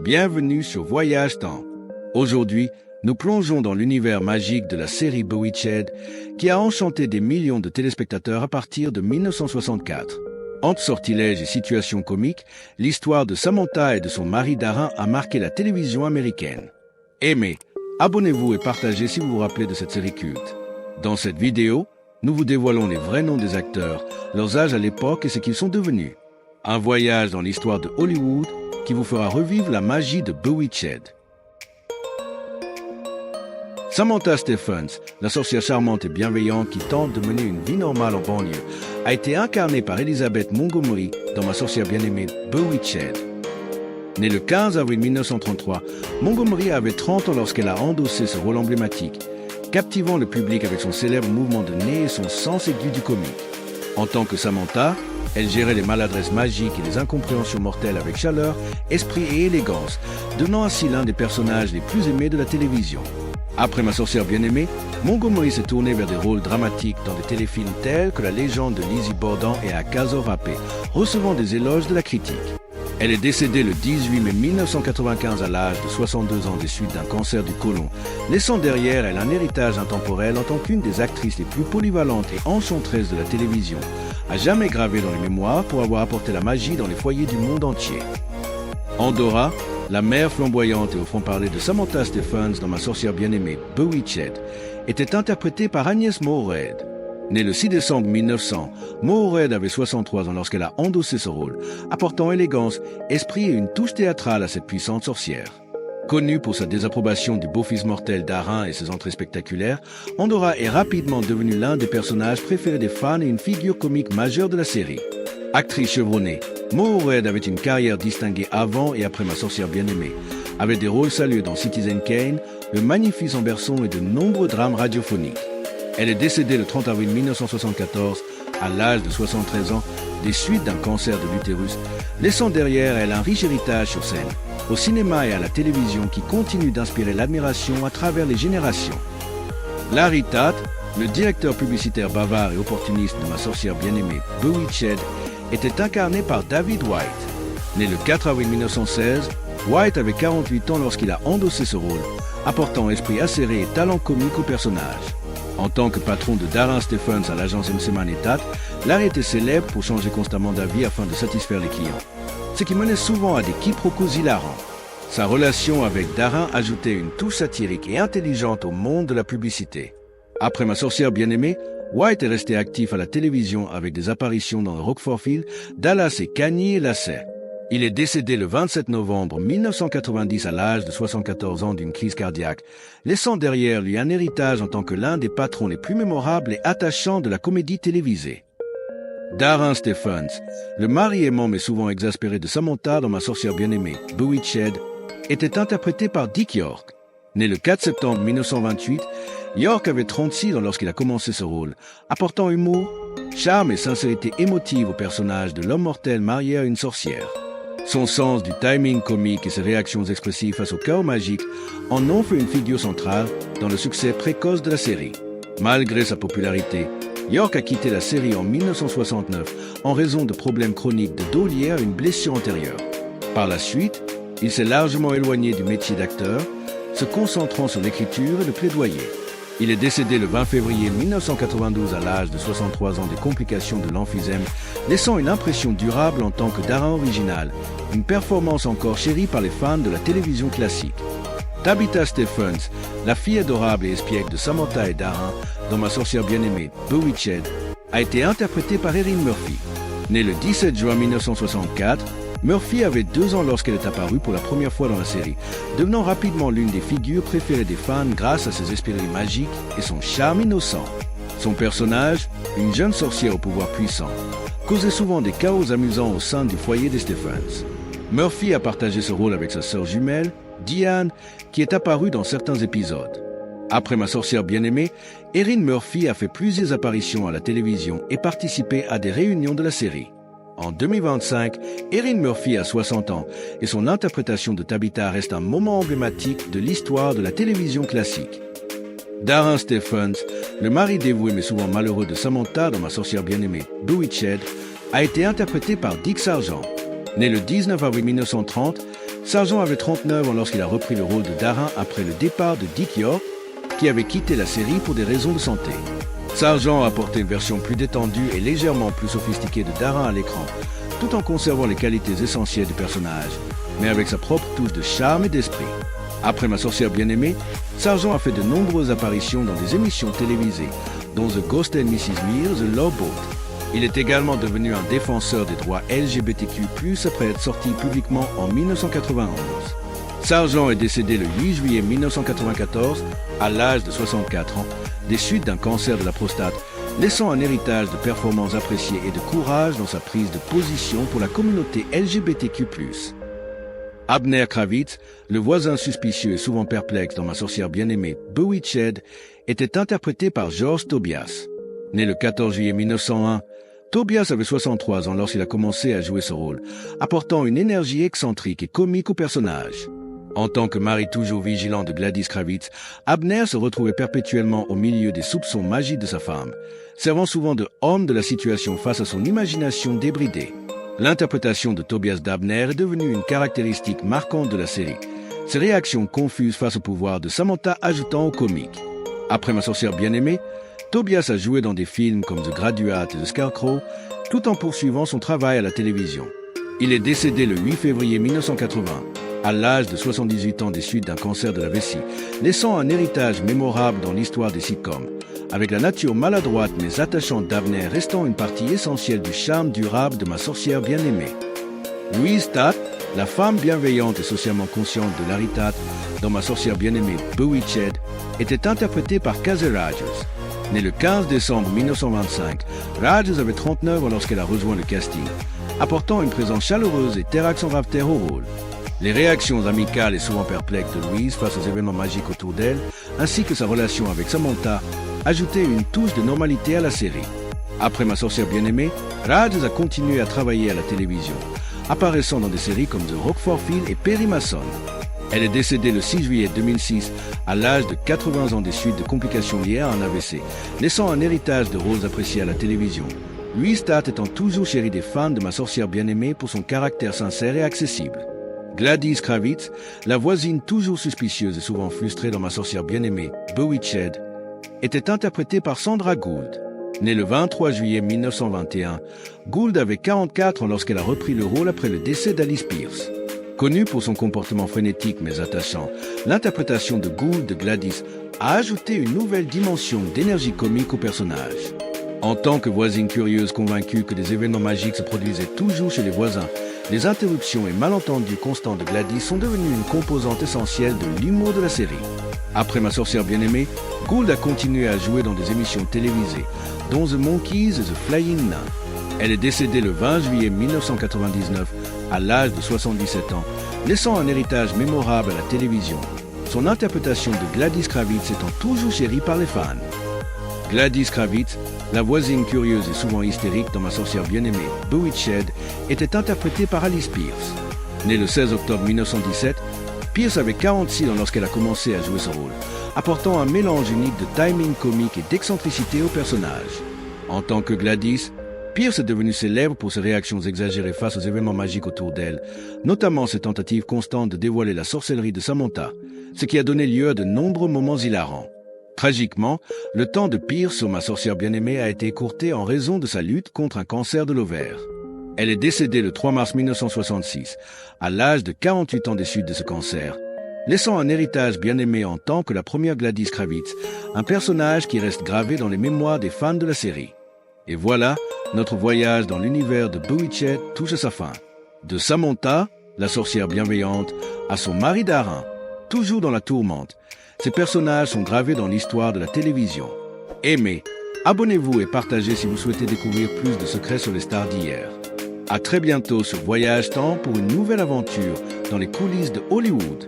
Bienvenue sur Voyage Temps. Aujourd'hui, nous plongeons dans l'univers magique de la série Bewitched qui a enchanté des millions de téléspectateurs à partir de 1964. Entre sortilèges et situations comiques, l'histoire de Samantha et de son mari Darin a marqué la télévision américaine. Aimez, abonnez-vous et partagez si vous vous rappelez de cette série culte. Dans cette vidéo, nous vous dévoilons les vrais noms des acteurs, leurs âges à l'époque et ce qu'ils sont devenus. Un voyage dans l'histoire de Hollywood qui vous fera revivre la magie de Bewitched. Samantha Stephens, la sorcière charmante et bienveillante qui tente de mener une vie normale en banlieue, a été incarnée par Elizabeth Montgomery dans Ma sorcière bien-aimée Bewitched. Née le 15 avril 1933, Montgomery avait 30 ans lorsqu'elle a endossé ce rôle emblématique, captivant le public avec son célèbre mouvement de nez et son sens aigu du comique. En tant que Samantha, elle gérait les maladresses magiques et les incompréhensions mortelles avec chaleur, esprit et élégance, devenant ainsi l'un des personnages les plus aimés de la télévision. Après Ma sorcière bien-aimée, Montgomery s'est tournée vers des rôles dramatiques dans des téléfilms tels que La légende de Lizzie Borden et A Caso Rape, recevant des éloges de la critique. Elle est décédée le 18 mai 1995 à l'âge de 62 ans des suites d'un cancer du côlon, laissant derrière elle un héritage intemporel en tant qu'une des actrices les plus polyvalentes et enchanteresses de la télévision, à jamais gravée dans les mémoires pour avoir apporté la magie dans les foyers du monde entier. Andorra, la mère flamboyante et au franc-parler de Samantha Stephens dans Ma sorcière bien-aimée Bewitched, était interprétée par Agnes Moorehead. Née le 6 décembre 1900, Moorehead avait 63 ans lorsqu'elle a endossé ce rôle, apportant élégance, esprit et une touche théâtrale à cette puissante sorcière. Connue pour sa désapprobation du beau-fils mortel Darin et ses entrées spectaculaires, Andorra est rapidement devenue l'un des personnages préférés des fans et une figure comique majeure de la série. Actrice chevronnée, Moorehead avait une carrière distinguée avant et après Ma sorcière bien-aimée, avec des rôles salués dans Citizen Kane, Le Magnificent Berson et de nombreux drames radiophoniques. Elle est décédée le 30 avril 1974, à l'âge de 73 ans, des suites d'un cancer de l'utérus, laissant derrière elle un riche héritage sur scène, au cinéma et à la télévision qui continue d'inspirer l'admiration à travers les générations. Larry Tatt, le directeur publicitaire bavard et opportuniste de Ma sorcière bien-aimée Bewitched, était incarné par David White. Né le 4 avril 1916, White avait 48 ans lorsqu'il a endossé ce rôle, apportant esprit acéré et talent comique au personnage. En tant que patron de Darin Stephens à l'agence MC Man et Tatt, Larry était célèbre pour changer constamment d'avis afin de satisfaire les clients, ce qui menait souvent à des quiproquos hilarants. Sa relation avec Darin ajoutait une touche satirique et intelligente au monde de la publicité. Après Ma sorcière bien-aimée, White est resté actif à la télévision avec des apparitions dans Roquefort-Field, Dallas et Cagny et Lasset. Il est décédé le 27 novembre 1990 à l'âge de 74 ans d'une crise cardiaque, laissant derrière lui un héritage en tant que l'un des patrons les plus mémorables et attachants de la comédie télévisée. Darin Stephens, le mari aimant mais souvent exaspéré de Samantha dans Ma sorcière bien-aimée Bewitched, était interprété par Dick York. Né le 4 septembre 1928, York avait 36 ans lorsqu'il a commencé ce rôle, apportant humour, charme et sincérité émotive au personnage de l'homme mortel marié à une sorcière. Son sens du timing comique et ses réactions expressives face au chaos magique en ont fait une figure centrale dans le succès précoce de la série. Malgré sa popularité, York a quitté la série en 1969 en raison de problèmes chroniques de dos liés à une blessure antérieure. Par la suite, il s'est largement éloigné du métier d'acteur, se concentrant sur l'écriture et le plaidoyer. Il est décédé le 20 février 1992 à l'âge de 63 ans des complications de l'emphysème, laissant une impression durable en tant que Darin original, une performance encore chérie par les fans de la télévision classique. Tabitha Stephens, la fille adorable et espiègle de Samantha et Darin dans Ma sorcière bien-aimée Bewitched, a été interprétée par Erin Murphy. Née le 17 juin 1964, Murphy avait 2 ans lorsqu'elle est apparue pour la première fois dans la série, devenant rapidement l'une des figures préférées des fans grâce à ses esprits magiques et son charme innocent. Son personnage, une jeune sorcière au pouvoir puissant, causait souvent des chaos amusants au sein du foyer des Stephens. Murphy a partagé ce rôle avec sa sœur jumelle, Diane, qui est apparue dans certains épisodes. Après Ma sorcière bien-aimée, Erin Murphy a fait plusieurs apparitions à la télévision et participé à des réunions de la série. En 2025, Erin Murphy a 60 ans et son interprétation de Tabitha reste un moment emblématique de l'histoire de la télévision classique. Darin Stephens, le mari dévoué mais souvent malheureux de Samantha dans Ma sorcière bien-aimée Bewitched, a été interprété par Dick Sargent. Né le 19 avril 1930, Sargent avait 39 ans lorsqu'il a repris le rôle de Darin après le départ de Dick York, qui avait quitté la série pour des raisons de santé. Sargent a apporté une version plus détendue et légèrement plus sophistiquée de Darin à l'écran, tout en conservant les qualités essentielles du personnage, mais avec sa propre touche de charme et d'esprit. Après Ma sorcière bien-aimée, Sargent a fait de nombreuses apparitions dans des émissions télévisées, dont The Ghost and Mrs. Mears, The Love Boat. Il est également devenu un défenseur des droits LGBTQ+, après être sorti publiquement en 1991. Sargent est décédé le 8 juillet 1994, à l'âge de 64 ans, des suites d'un cancer de la prostate, laissant un héritage de performances appréciées et de courage dans sa prise de position pour la communauté LGBTQ+. Abner Kravitz, le voisin suspicieux et souvent perplexe dans Ma sorcière bien-aimée, Bewitched, était interprété par George Tobias. Né le 14 juillet 1901, Tobias avait 63 ans lorsqu'il a commencé à jouer ce rôle, apportant une énergie excentrique et comique au personnage. En tant que mari toujours vigilant de Gladys Kravitz, Abner se retrouvait perpétuellement au milieu des soupçons magiques de sa femme, servant souvent de homme de la situation face à son imagination débridée. L'interprétation de Tobias d'Abner est devenue une caractéristique marquante de la série, ses réactions confuses face au pouvoir de Samantha ajoutant au comique. Après Ma sorcière bien-aimée, Tobias a joué dans des films comme The Graduate et The Scarecrow, tout en poursuivant son travail à la télévision. Il est décédé le 8 février 1980, à l'âge de 78 ans des suites d'un cancer de la vessie, laissant un héritage mémorable dans l'histoire des sitcoms, avec la nature maladroite mais attachante d'Abner restant une partie essentielle du charme durable de Ma sorcière bien-aimée. Louise Tatt, la femme bienveillante et socialement consciente de Larry Tatt dans Ma sorcière bien-aimée Bewitched, était interprétée par Casey Rogers. Née le 15 décembre 1925, Rogers avait 39 ans lorsqu'elle a rejoint le casting, apportant une présence chaleureuse et terre accent rafter au rôle. Les réactions amicales et souvent perplexes de Louise face aux événements magiques autour d'elle, ainsi que sa relation avec Samantha, ajoutaient une touche de normalité à la série. Après Ma sorcière bien-aimée, Rogers a continué à travailler à la télévision, apparaissant dans des séries comme The Rockford Files et Perry Mason. Elle est décédée le 6 juillet 2006, à l'âge de 80 ans des suites de complications liées à un AVC, laissant un héritage de rôles appréciés à la télévision. Louise Tatt étant toujours chérie des fans de Ma sorcière bien-aimée pour son caractère sincère et accessible. Gladys Kravitz, la voisine toujours suspicieuse et souvent frustrée dans Ma sorcière bien-aimée, Bewitched, était interprétée par Sandra Gould. Née le 23 juillet 1921, Gould avait 44 ans lorsqu'elle a repris le rôle après le décès d'Alice Pierce. Connue pour son comportement frénétique mais attachant, l'interprétation de Gould de Gladys a ajouté une nouvelle dimension d'énergie comique au personnage. En tant que voisine curieuse convaincue que des événements magiques se produisaient toujours chez les voisins, les interruptions et malentendus constants de Gladys sont devenus une composante essentielle de l'humour de la série. Après Ma sorcière bien-aimée, Gould a continué à jouer dans des émissions télévisées, dont The Monkees et The Flying Nun. Elle est décédée le 20 juillet 1999, à l'âge de 77 ans, laissant un héritage mémorable à la télévision, son interprétation de Gladys Kravitz étant toujours chérie par les fans. Gladys Kravitz, la voisine curieuse et souvent hystérique dans Ma sorcière bien-aimée, Bewitched, était interprétée par Alice Pierce. Née le 16 octobre 1917, Pierce avait 46 ans lorsqu'elle a commencé à jouer ce rôle, apportant un mélange unique de timing comique et d'excentricité au personnage. En tant que Gladys, Pierce est devenue célèbre pour ses réactions exagérées face aux événements magiques autour d'elle, notamment ses tentatives constantes de dévoiler la sorcellerie de Samantha, ce qui a donné lieu à de nombreux moments hilarants. Tragiquement, le temps de Pierce sur Ma sorcière bien-aimée a été écourté en raison de sa lutte contre un cancer de l'ovaire. Elle est décédée le 3 mars 1966, à l'âge de 48 ans des suites de ce cancer, laissant un héritage bien-aimé en tant que la première Gladys Kravitz, un personnage qui reste gravé dans les mémoires des fans de la série. Et voilà, notre voyage dans l'univers de Bewitched touche à sa fin. De Samantha, la sorcière bienveillante, à son mari Darin, toujours dans la tourmente, ces personnages sont gravés dans l'histoire de la télévision. Aimez, abonnez-vous et partagez si vous souhaitez découvrir plus de secrets sur les stars d'hier. À très bientôt sur Voyage Temps pour une nouvelle aventure dans les coulisses de Hollywood.